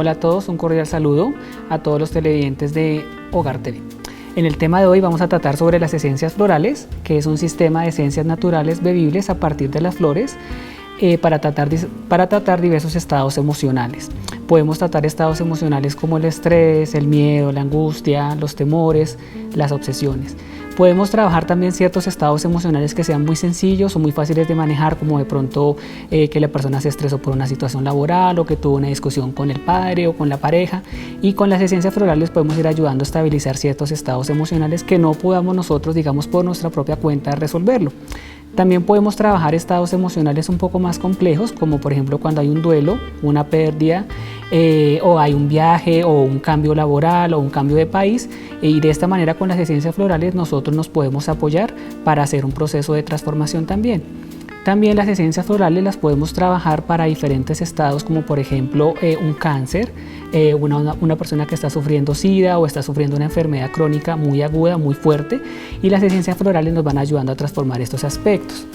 Hola a todos, un cordial saludo a todos los televidentes de Hogar TV. En el tema de hoy vamos a tratar sobre las esencias florales, que es un sistema de esencias naturales bebibles a partir de las flores para tratar diversos estados emocionales. Podemos tratar estados emocionales como el estrés, el miedo, la angustia, los temores, las obsesiones. Podemos trabajar también ciertos estados emocionales que sean muy sencillos o muy fáciles de manejar, como de pronto que la persona se estresó por una situación laboral o que tuvo una discusión con el padre o con la pareja. Y con las esencias florales podemos ir ayudando a estabilizar ciertos estados emocionales que no podamos nosotros, digamos, por nuestra propia cuenta resolverlo. También podemos trabajar estados emocionales un poco más complejos, como por ejemplo cuando hay un duelo, una pérdida, o hay un viaje o un cambio laboral o un cambio de país, y de esta manera con las esencias florales nosotros nos podemos apoyar para hacer un proceso de transformación también. También las esencias florales las podemos trabajar para diferentes estados, como por ejemplo un cáncer, una persona que está sufriendo SIDA o está sufriendo una enfermedad crónica muy aguda, muy fuerte, y las esencias florales nos van ayudando a transformar estos aspectos.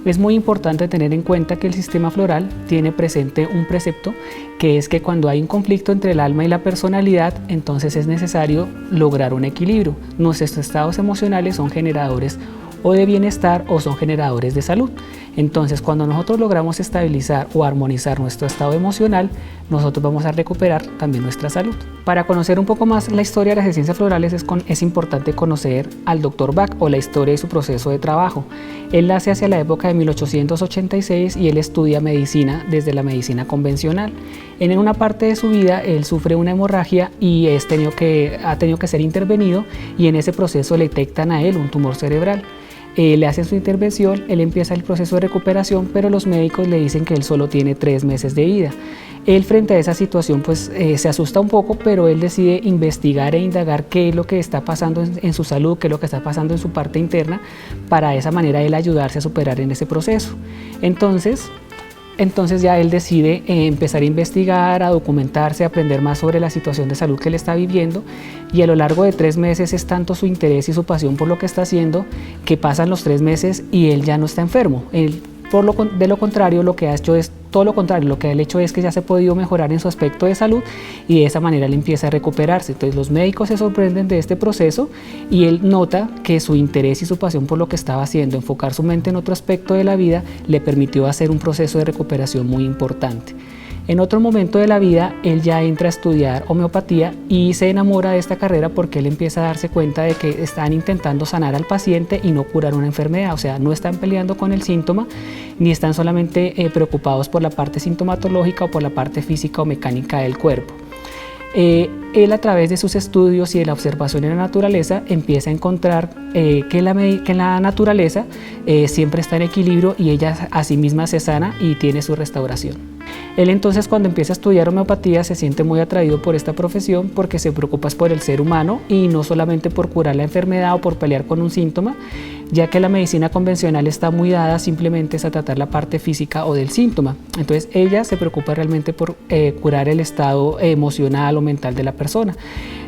Es muy importante tener en cuenta que el sistema floral tiene presente un precepto, que es que cuando hay un conflicto entre el alma y la personalidad, entonces es necesario lograr un equilibrio. Nuestros estados emocionales son generadores o de bienestar o son generadores de salud. Entonces, cuando nosotros logramos estabilizar o armonizar nuestro estado emocional, nosotros vamos a recuperar también nuestra salud. Para conocer un poco más la historia de las esencias florales es importante conocer al Dr. Bach o la historia y su proceso de trabajo. Él nace hacia la época de 1886 y él estudia medicina desde la medicina convencional. En una parte de su vida él sufre una hemorragia y ha tenido que ser intervenido, y en ese proceso le detectan a él un tumor cerebral. Le hacen su intervención, él empieza el proceso de recuperación, pero los médicos le dicen que él solo tiene 3 meses de vida. Él, frente a esa situación, pues se asusta un poco, pero él decide investigar e indagar qué es lo que está pasando en su salud, qué es lo que está pasando en su parte interna, para de esa manera él ayudarse a superar en ese proceso. Entonces ya él decide empezar a investigar, a documentarse, a aprender más sobre la situación de salud que él está viviendo, y a lo largo de 3 meses es tanto su interés y su pasión por lo que está haciendo que pasan los 3 meses y él ya no está enfermo. De lo contrario, lo que ha hecho es todo lo contrario, lo que él ha hecho es que ya se ha podido mejorar en su aspecto de salud, y de esa manera él empieza a recuperarse. Entonces los médicos se sorprenden de este proceso y él nota que su interés y su pasión por lo que estaba haciendo, enfocar su mente en otro aspecto de la vida, le permitió hacer un proceso de recuperación muy importante. En otro momento de la vida, él ya entra a estudiar homeopatía y se enamora de esta carrera porque él empieza a darse cuenta de que están intentando sanar al paciente y no curar una enfermedad. O sea, no están peleando con el síntoma, ni están solamente preocupados por la parte sintomatológica o por la parte física o mecánica del cuerpo. Él, a través de sus estudios y de la observación en la naturaleza, empieza a encontrar que la naturaleza siempre está en equilibrio y ella a sí misma se sana y tiene su restauración. Él entonces, cuando empieza a estudiar homeopatía, se siente muy atraído por esta profesión porque se preocupa por el ser humano y no solamente por curar la enfermedad o por pelear con un síntoma, ya que la medicina convencional está muy dada simplemente a tratar la parte física o del síntoma. Entonces ella se preocupa realmente por curar el estado emocional o mental de la persona.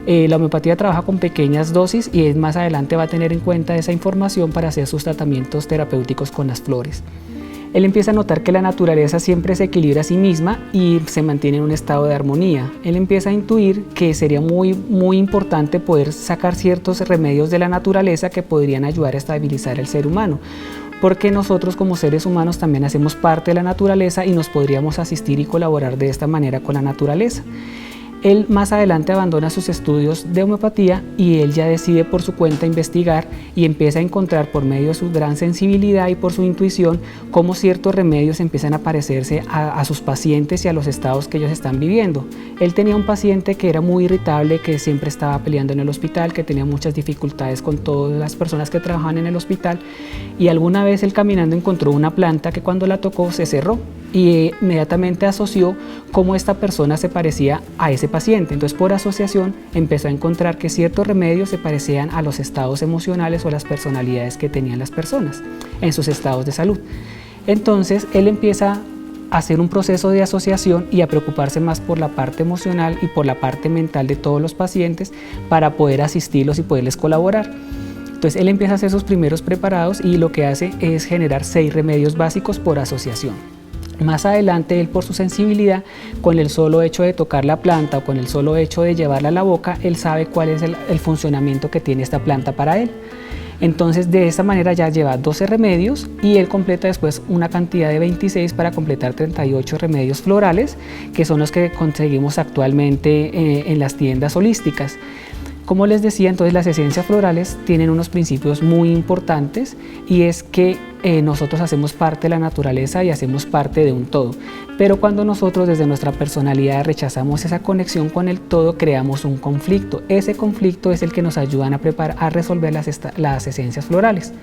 La homeopatía trabaja con pequeñas dosis y más adelante va a tener en cuenta esa información para hacer sus tratamientos terapéuticos con las flores. Él empieza a notar que la naturaleza siempre se equilibra a sí misma y se mantiene en un estado de armonía. Él empieza a intuir que sería muy importante poder sacar ciertos remedios de la naturaleza que podrían ayudar a estabilizar el ser humano, porque nosotros como seres humanos también hacemos parte de la naturaleza y nos podríamos asistir y colaborar de esta manera con la naturaleza. Él más adelante abandona sus estudios de homeopatía y él ya decide por su cuenta investigar y empieza a encontrar, por medio de su gran sensibilidad y por su intuición, cómo ciertos remedios empiezan a parecerse a sus pacientes y a los estados que ellos están viviendo. Él tenía un paciente que era muy irritable, que siempre estaba peleando en el hospital, que tenía muchas dificultades con todas las personas que trabajaban en el hospital, y alguna vez él caminando encontró una planta que cuando la tocó se cerró, y inmediatamente asoció cómo esta persona se parecía a ese paciente. Entonces, por asociación empezó a encontrar que ciertos remedios se parecían a los estados emocionales o las personalidades que tenían las personas en sus estados de salud. Entonces él empieza a hacer un proceso de asociación y a preocuparse más por la parte emocional y por la parte mental de todos los pacientes para poder asistirlos y poderles colaborar. Entonces él empieza a hacer sus primeros preparados y lo que hace es generar 6 remedios básicos por asociación. Más adelante él, por su sensibilidad, con el solo hecho de tocar la planta o con el solo hecho de llevarla a la boca, él sabe cuál es el funcionamiento que tiene esta planta para él. Entonces de esta manera ya lleva 12 remedios y él completa después una cantidad de 26 para completar 38 remedios florales, que son los que conseguimos actualmente en las tiendas holísticas. Como les decía, entonces las esencias florales tienen unos principios muy importantes, y es que nosotros hacemos parte de la naturaleza y hacemos parte de un todo. Pero cuando nosotros desde nuestra personalidad rechazamos esa conexión con el todo, creamos un conflicto. Ese conflicto es el que nos ayuda a resolver las esencias florales.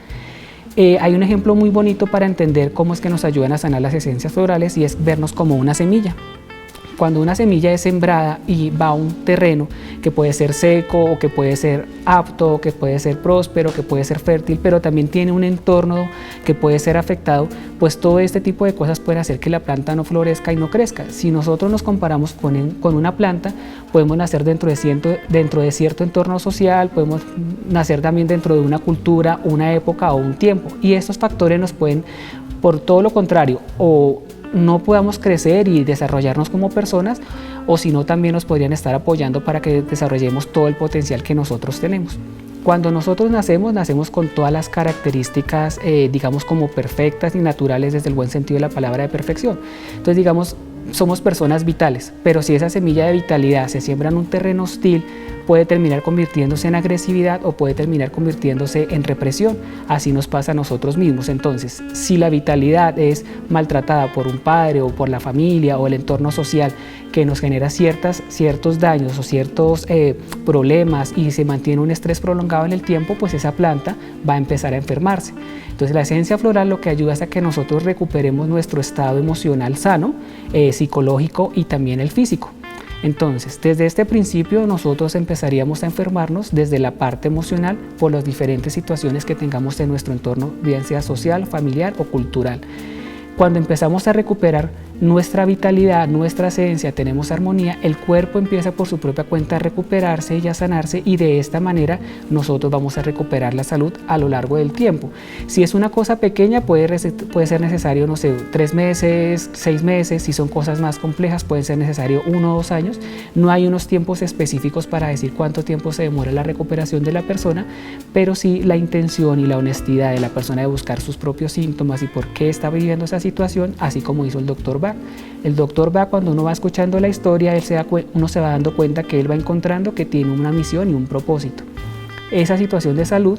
Hay un ejemplo muy bonito para entender cómo es que nos ayudan a sanar las esencias florales, y es vernos como una semilla. Cuando una semilla es sembrada y va a un terreno que puede ser seco, o que puede ser apto, o que puede ser próspero, que puede ser fértil, pero también tiene un entorno que puede ser afectado, pues todo este tipo de cosas pueden hacer que la planta no florezca y no crezca. Si nosotros nos comparamos con una planta, podemos nacer dentro de cierto entorno social, podemos nacer también dentro de una cultura, una época o un tiempo, y estos factores nos pueden, por todo lo contrario, o no podamos crecer y desarrollarnos como personas, o si no, también nos podrían estar apoyando para que desarrollemos todo el potencial que nosotros tenemos. Cuando nosotros nacemos con todas las características, digamos, como perfectas y naturales desde el buen sentido de la palabra de perfección. Entonces, digamos, somos personas vitales, pero si esa semilla de vitalidad se siembra en un terreno hostil, puede terminar convirtiéndose en agresividad o puede terminar convirtiéndose en represión. Así nos pasa a nosotros mismos. Entonces, si la vitalidad es maltratada por un padre o por la familia o el entorno social que nos genera ciertos daños o ciertos problemas, y se mantiene un estrés prolongado en el tiempo, pues esa planta va a empezar a enfermarse. Entonces la esencia floral lo que ayuda es a que nosotros recuperemos nuestro estado emocional sano, psicológico y también el físico. Entonces, desde este principio nosotros empezaríamos a enfermarnos desde la parte emocional por las diferentes situaciones que tengamos en nuestro entorno, bien sea social, familiar o cultural. Cuando empezamos a recuperar nuestra vitalidad, nuestra esencia, tenemos armonía, el cuerpo empieza por su propia cuenta a recuperarse y a sanarse, y de esta manera nosotros vamos a recuperar la salud a lo largo del tiempo. Si es una cosa pequeña, puede ser necesario, no sé, 3 meses, 6 meses. Si son cosas más complejas, puede ser necesario 1 o 2 años. No hay unos tiempos específicos para decir cuánto tiempo se demora la recuperación de la persona, pero sí la intención y la honestidad de la persona de buscar sus propios síntomas y por qué está viviendo esa situación, así como hizo el Dr. Bach. El Dr. Bach, cuando uno va escuchando la historia, uno se va dando cuenta que él va encontrando que tiene una misión y un propósito. Esa situación de salud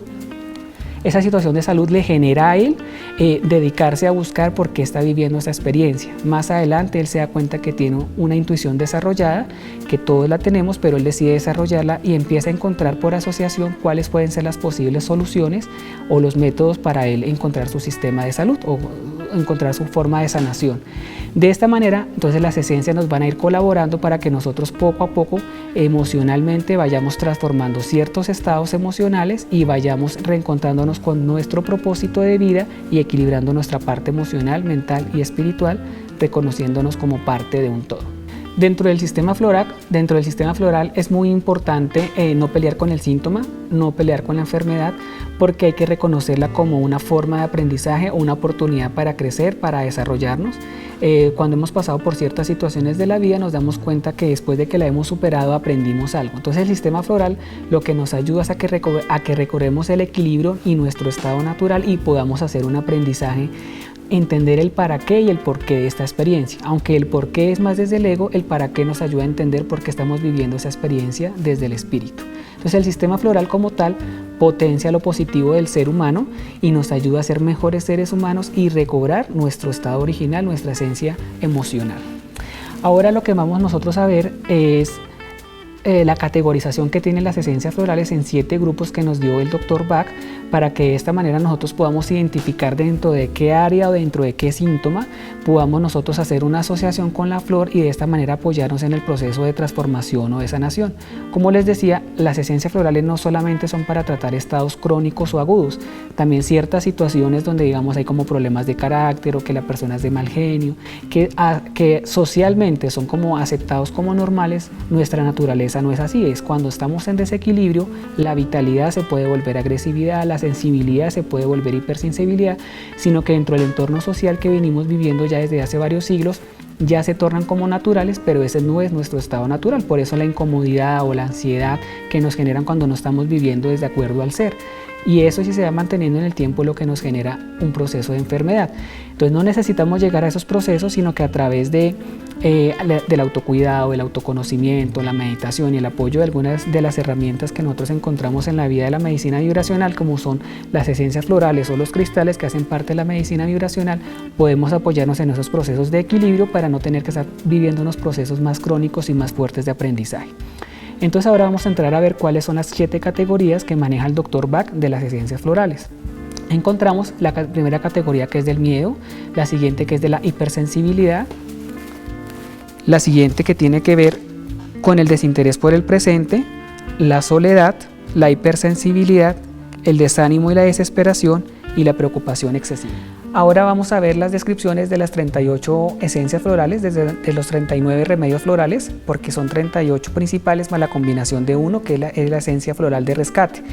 le genera a él dedicarse a buscar por qué está viviendo esa experiencia. Más adelante él se da cuenta que tiene una intuición desarrollada, que todos la tenemos, pero él decide desarrollarla y empieza a encontrar por asociación cuáles pueden ser las posibles soluciones o los métodos para él encontrar su sistema de salud o encontrar su forma de sanación. De esta manera, entonces las esencias nos van a ir colaborando para que nosotros poco a poco emocionalmente vayamos transformando ciertos estados emocionales y vayamos reencontrándonos con nuestro propósito de vida y equilibrando nuestra parte emocional, mental y espiritual, reconociéndonos como parte de un todo. Dentro del sistema floral es muy importante no pelear con el síntoma, no pelear con la enfermedad, porque hay que reconocerla como una forma de aprendizaje o una oportunidad para crecer, para desarrollarnos. Cuando hemos pasado por ciertas situaciones de la vida, nos damos cuenta que después de que la hemos superado aprendimos algo. Entonces el sistema floral lo que nos ayuda es a que recobremos el equilibrio y nuestro estado natural y podamos hacer un aprendizaje, entender el para qué y el por qué de esta experiencia. Aunque el por qué es más desde el ego, el para qué nos ayuda a entender por qué estamos viviendo esa experiencia desde el espíritu. Entonces el sistema floral como tal potencia lo positivo del ser humano y nos ayuda a ser mejores seres humanos y recobrar nuestro estado original, nuestra esencia emocional. Ahora lo que vamos nosotros a ver es la categorización que tienen las esencias florales en 7 grupos que nos dio el Dr. Bach, para que de esta manera nosotros podamos identificar dentro de qué área o dentro de qué síntoma podamos nosotros hacer una asociación con la flor y de esta manera apoyarnos en el proceso de transformación o de sanación. Como les decía, las esencias florales no solamente son para tratar estados crónicos o agudos, también ciertas situaciones donde digamos hay como problemas de carácter o que la persona es de mal genio, que socialmente son como aceptados como normales. Nuestra naturaleza no es así, es cuando estamos en desequilibrio, la vitalidad se puede volver agresividad, las sensibilidad se puede volver hipersensibilidad, sino que dentro del entorno social que venimos viviendo ya desde hace varios siglos, ya se tornan como naturales, pero ese no es nuestro estado natural. Por eso la incomodidad o la ansiedad que nos generan cuando no estamos viviendo desde acuerdo al ser. Y eso, si se va manteniendo en el tiempo, lo que nos genera un proceso de enfermedad. Entonces no necesitamos llegar a esos procesos, sino que a través del autocuidado, el autoconocimiento, la meditación y el apoyo de algunas de las herramientas que nosotros encontramos en la vida de la medicina vibracional, como son las esencias florales o los cristales que hacen parte de la medicina vibracional, podemos apoyarnos en esos procesos de equilibrio para no tener que estar viviendo unos procesos más crónicos y más fuertes de aprendizaje. Entonces ahora vamos a entrar a ver cuáles son las 7 categorías que maneja el Dr. Bach de las esencias florales. Encontramos la primera categoría, que es del miedo, la siguiente, que es de la hipersensibilidad, la siguiente, que tiene que ver con el desinterés por el presente, la soledad, la hipersensibilidad, el desánimo y la desesperación y la preocupación excesiva. Ahora vamos a ver las descripciones de las 38 esencias florales, de los 39 remedios florales, porque son 38 principales más la combinación de uno, que es la esencia floral de rescate.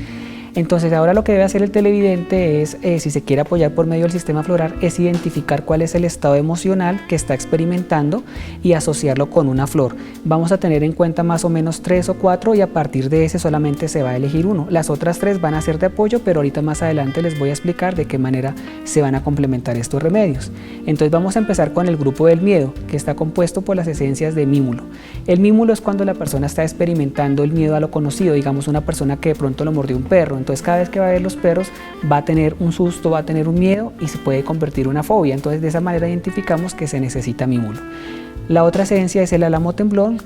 Entonces ahora lo que debe hacer el televidente es, si se quiere apoyar por medio del sistema floral, es identificar cuál es el estado emocional que está experimentando y asociarlo con una flor. Vamos a tener en cuenta más o menos 3 o 4 y a partir de ese solamente se va a elegir uno. Las otras 3 van a ser de apoyo, pero ahorita más adelante les voy a explicar de qué manera se van a complementar estos remedios. Entonces vamos a empezar con el grupo del miedo, que está compuesto por las esencias de mímulo. El mímulo es cuando la persona está experimentando el miedo a lo conocido, digamos una persona que de pronto lo mordió un perro. Entonces cada vez que va a ver los perros va a tener un susto, va a tener un miedo y se puede convertir en una fobia. Entonces de esa manera identificamos que se necesita mímulo. La otra esencia es el álamo temblón,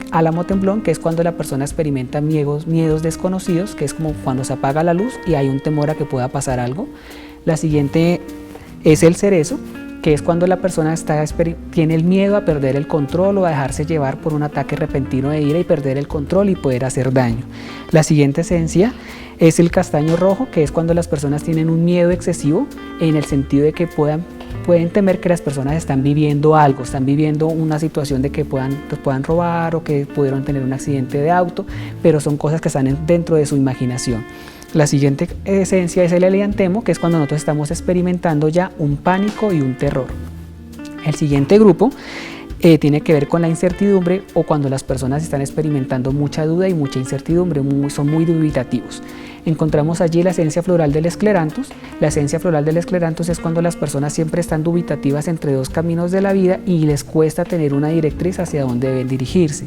que es cuando la persona experimenta miedos desconocidos, que es como cuando se apaga la luz y hay un temor a que pueda pasar algo. La siguiente es el cerezo, que es cuando la persona tiene el miedo a perder el control o a dejarse llevar por un ataque repentino de ira y perder el control y poder hacer daño. La siguiente esencia es el castaño rojo, que es cuando las personas tienen un miedo excesivo, en el sentido de que pueden temer que las personas están viviendo algo, están viviendo una situación de que los puedan robar o que pudieron tener un accidente de auto, pero son cosas que están dentro de su imaginación. La siguiente esencia es el eliantemo, que es cuando nosotros estamos experimentando ya un pánico y un terror. El siguiente grupo tiene que ver con la incertidumbre, o cuando las personas están experimentando mucha duda y mucha incertidumbre, son muy dubitativos. Encontramos allí la esencia floral del escleranthus. La esencia floral del escleranthus es cuando las personas siempre están dubitativas entre dos caminos de la vida y les cuesta tener una directriz hacia dónde deben dirigirse.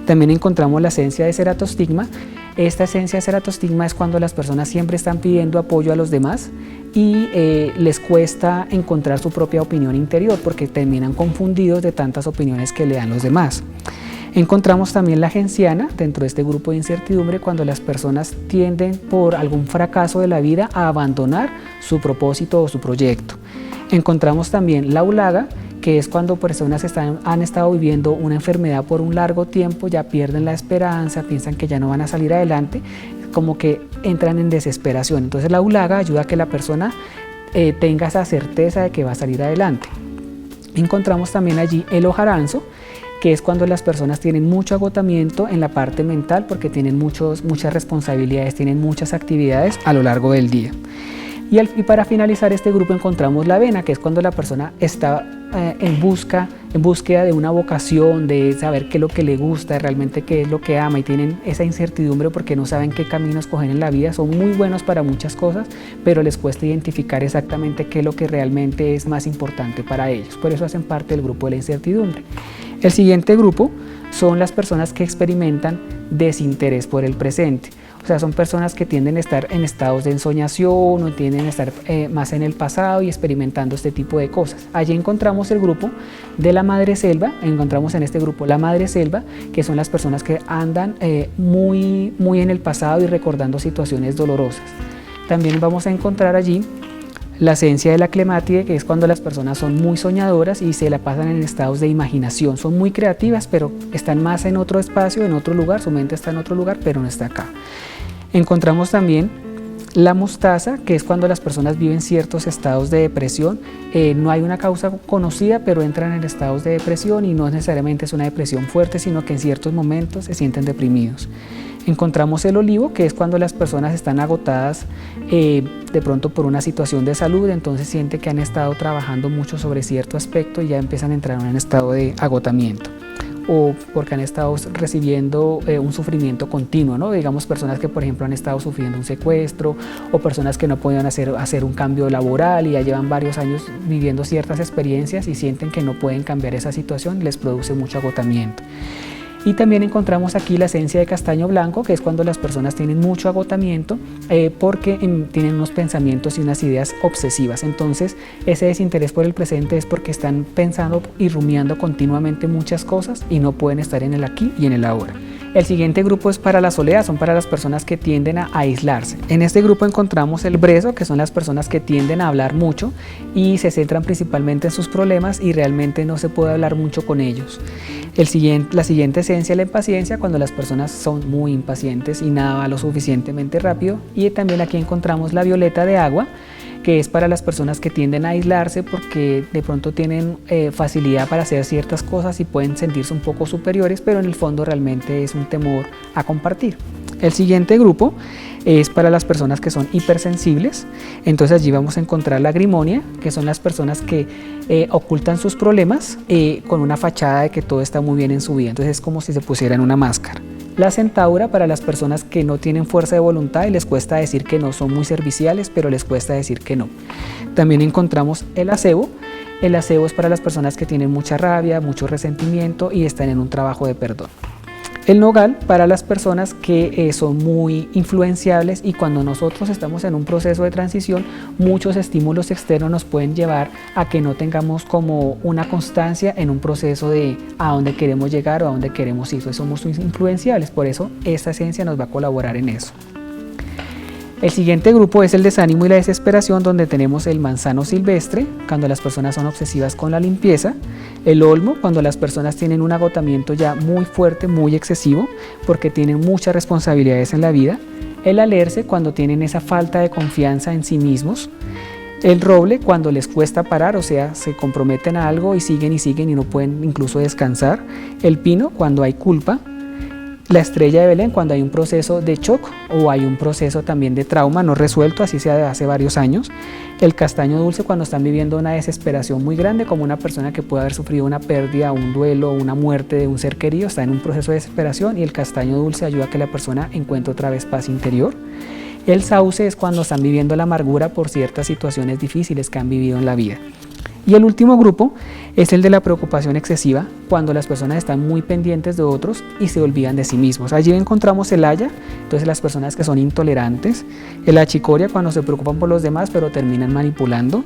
También encontramos la esencia de ceratostigma. Esta esencia de ceratostigma es cuando las personas siempre están pidiendo apoyo a los demás y les cuesta encontrar su propia opinión interior porque terminan confundidos de tantas opiniones que le dan los demás. Encontramos también la genciana dentro de este grupo de incertidumbre, cuando las personas tienden por algún fracaso de la vida a abandonar su propósito o su proyecto. Encontramos también la ulaga, que es cuando personas han estado viviendo una enfermedad por un largo tiempo, ya pierden la esperanza, piensan que ya no van a salir adelante, como que entran en desesperación. Entonces la ulaga ayuda a que la persona tenga esa certeza de que va a salir adelante. Encontramos también allí el ojaranzo, que es cuando las personas tienen mucho agotamiento en la parte mental porque tienen muchas responsabilidades, tienen muchas actividades a lo largo del día. Y para finalizar este grupo encontramos la avena, que es cuando la persona está en búsqueda de una vocación, de saber qué es lo que le gusta, realmente qué es lo que ama, y tienen esa incertidumbre porque no saben qué caminos coger en la vida. Son muy buenos para muchas cosas, pero les cuesta identificar exactamente qué es lo que realmente es más importante para ellos. Por eso hacen parte del grupo de la incertidumbre. El siguiente grupo son las personas que experimentan desinterés por el presente. O sea, son personas que tienden a estar en estados de ensoñación o tienden a estar más en el pasado y experimentando este tipo de cosas. Allí encontramos el grupo de la madre selva, encontramos en este grupo la madre selva, que son las personas que andan muy en el pasado y recordando situaciones dolorosas. También vamos a encontrar allí la esencia de la clemátide, que es cuando las personas son muy soñadoras y se la pasan en estados de imaginación. Son muy creativas, pero están más en otro espacio, en otro lugar, su mente está en otro lugar, pero no está acá. Encontramos también la mostaza, que es cuando las personas viven ciertos estados de depresión. No hay una causa conocida, pero entran en estados de depresión y no necesariamente es una depresión fuerte, sino que en ciertos momentos se sienten deprimidos. Encontramos el olivo, que es cuando las personas están agotadas de pronto por una situación de salud, entonces sienten que han estado trabajando mucho sobre cierto aspecto y ya empiezan a entrar en un estado de agotamiento, o porque han estado recibiendo un sufrimiento continuo, ¿no? Digamos personas que por ejemplo han estado sufriendo un secuestro, o personas que no podían hacer un cambio laboral y ya llevan varios años viviendo ciertas experiencias y sienten que no pueden cambiar esa situación, les produce mucho agotamiento. Y también encontramos aquí la esencia de castaño blanco, que es cuando las personas tienen mucho agotamiento porque tienen unos pensamientos y unas ideas obsesivas. Entonces, ese desinterés por el presente es porque están pensando y rumiando continuamente muchas cosas y no pueden estar en el aquí y en el ahora. El siguiente grupo es para la soledad, son para las personas que tienden a aislarse. En este grupo encontramos el brezo, que son las personas que tienden a hablar mucho y se centran principalmente en sus problemas y realmente no se puede hablar mucho con ellos. La siguiente esencia es la impaciencia, cuando las personas son muy impacientes y nada va lo suficientemente rápido. Y también aquí encontramos la violeta de agua, que es para las personas que tienden a aislarse porque de pronto tienen facilidad para hacer ciertas cosas y pueden sentirse un poco superiores, pero en el fondo realmente es un temor a compartir. El siguiente grupo es para las personas que son hipersensibles, entonces allí vamos a encontrar la grimonia, que son las personas que ocultan sus problemas con una fachada de que todo está muy bien en su vida, entonces es como si se pusieran una máscara. La centaura para las personas que no tienen fuerza de voluntad y les cuesta decir que no, son muy serviciales, pero les cuesta decir que no. También encontramos el acebo. El acebo es para las personas que tienen mucha rabia, mucho resentimiento y están en un trabajo de perdón. El nogal para las personas que son muy influenciables y cuando nosotros estamos en un proceso de transición, muchos estímulos externos nos pueden llevar a que no tengamos como una constancia en un proceso de a dónde queremos llegar o a dónde queremos ir. Entonces somos influenciables, por eso esta esencia nos va a colaborar en eso. El siguiente grupo es el desánimo y la desesperación, donde tenemos el manzano silvestre, cuando las personas son obsesivas con la limpieza, el olmo, cuando las personas tienen un agotamiento ya muy fuerte, muy excesivo, porque tienen muchas responsabilidades en la vida, el alerce, cuando tienen esa falta de confianza en sí mismos, el roble, cuando les cuesta parar, o sea, se comprometen a algo y siguen y no pueden incluso descansar, el pino, cuando hay culpa, la estrella de Belén, cuando hay un proceso de shock o hay un proceso también de trauma no resuelto, así sea de hace varios años. El castaño dulce, cuando están viviendo una desesperación muy grande, como una persona que puede haber sufrido una pérdida, un duelo, una muerte de un ser querido, está en un proceso de desesperación y el castaño dulce ayuda a que la persona encuentre otra vez paz interior. El sauce es cuando están viviendo la amargura por ciertas situaciones difíciles que han vivido en la vida. Y el último grupo es el de la preocupación excesiva, cuando las personas están muy pendientes de otros y se olvidan de sí mismos. Allí encontramos el haya, entonces las personas que son intolerantes, el achicoria, cuando se preocupan por los demás pero terminan manipulando,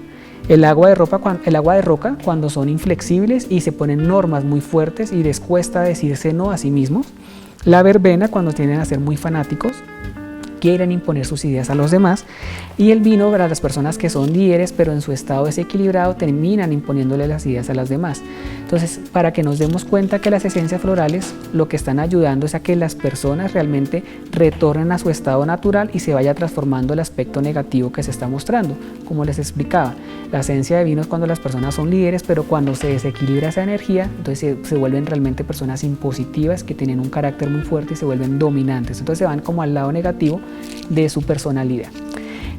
el agua de roca, cuando son inflexibles y se ponen normas muy fuertes y les cuesta decirse no a sí mismos, la verbena, cuando tienden a ser muy fanáticos, quieren imponer sus ideas a los demás, y el vino para las personas que son líderes pero en su estado desequilibrado terminan imponiéndole las ideas a las demás. Entonces, para que nos demos cuenta que las esencias florales lo que están ayudando es a que las personas realmente retornen a su estado natural y se vaya transformando el aspecto negativo que se está mostrando. Como les explicaba, la esencia de vino es cuando las personas son líderes, pero cuando se desequilibra esa energía, entonces se vuelven realmente personas impositivas que tienen un carácter muy fuerte y se vuelven dominantes. Entonces se van como al lado negativo de su personalidad.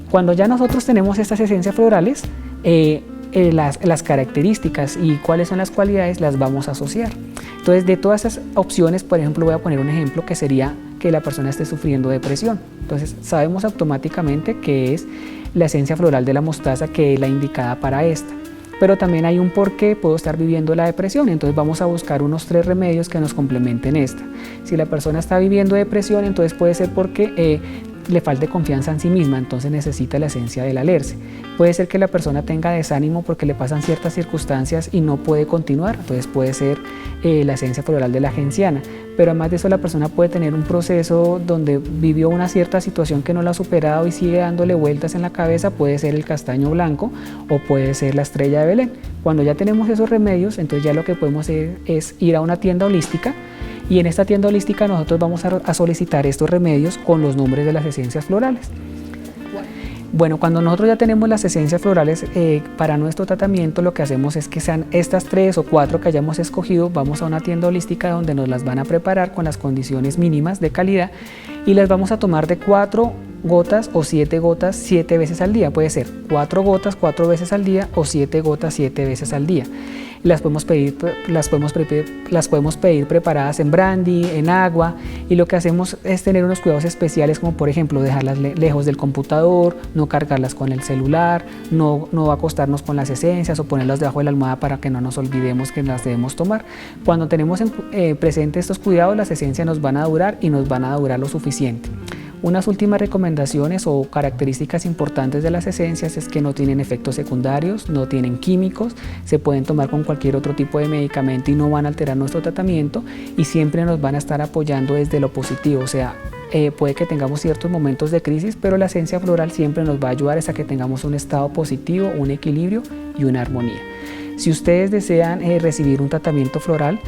Cuando ya nosotros tenemos estas esencias florales, las características y cuáles son las cualidades las vamos a asociar. Entonces, de todas esas opciones, por ejemplo, voy a poner un ejemplo que sería que la persona esté sufriendo depresión. Entonces, sabemos automáticamente que es la esencia floral de la mostaza que es la indicada para esta. Pero también hay un por qué puedo estar viviendo la depresión, entonces vamos a buscar unos 3 remedios que nos complementen esta. Si la persona está viviendo depresión, entonces puede ser porque le falte confianza en sí misma, entonces necesita la esencia del alerce. Puede ser que la persona tenga desánimo porque le pasan ciertas circunstancias y no puede continuar, entonces puede ser la esencia floral de la genciana. Pero además de eso, la persona puede tener un proceso donde vivió una cierta situación que no la ha superado y sigue dándole vueltas en la cabeza, puede ser el castaño blanco o puede ser la estrella de Belén. Cuando ya tenemos esos remedios, entonces ya lo que podemos hacer es ir a una tienda holística, y en esta tienda holística nosotros vamos a solicitar estos remedios con los nombres de las esencias florales. Bueno, cuando nosotros ya tenemos las esencias florales para nuestro tratamiento, lo que hacemos es que sean estas 3 o 4 que hayamos escogido, vamos a una tienda holística donde nos las van a preparar con las condiciones mínimas de calidad y las vamos a tomar de 4 gotas o 7 gotas 7 veces al día. Puede ser 4 gotas 4 veces al día o 7 gotas 7 veces al día. Las podemos pedir preparadas en brandy, en agua, y lo que hacemos es tener unos cuidados especiales, como por ejemplo dejarlas lejos del computador, no cargarlas con el celular, no acostarnos con las esencias o ponerlas debajo de la almohada para que no nos olvidemos que las debemos tomar. Cuando tenemos presente estos cuidados, las esencias nos van a durar y nos van a durar lo suficiente. Unas últimas recomendaciones o características importantes de las esencias es que no tienen efectos secundarios, no tienen químicos, se pueden tomar con cualquier otro tipo de medicamento y no van a alterar nuestro tratamiento, y siempre nos van a estar apoyando desde lo positivo. O sea, puede que tengamos ciertos momentos de crisis, pero la esencia floral siempre nos va a ayudar a que tengamos un estado positivo, un equilibrio y una armonía. Si ustedes desean recibir un tratamiento floral,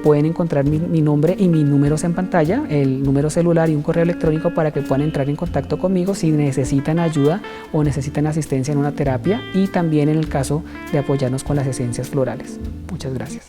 pueden encontrar mi nombre y mis números en pantalla, el número celular y un correo electrónico para que puedan entrar en contacto conmigo si necesitan ayuda o necesitan asistencia en una terapia, y también en el caso de apoyarnos con las esencias florales. Muchas gracias.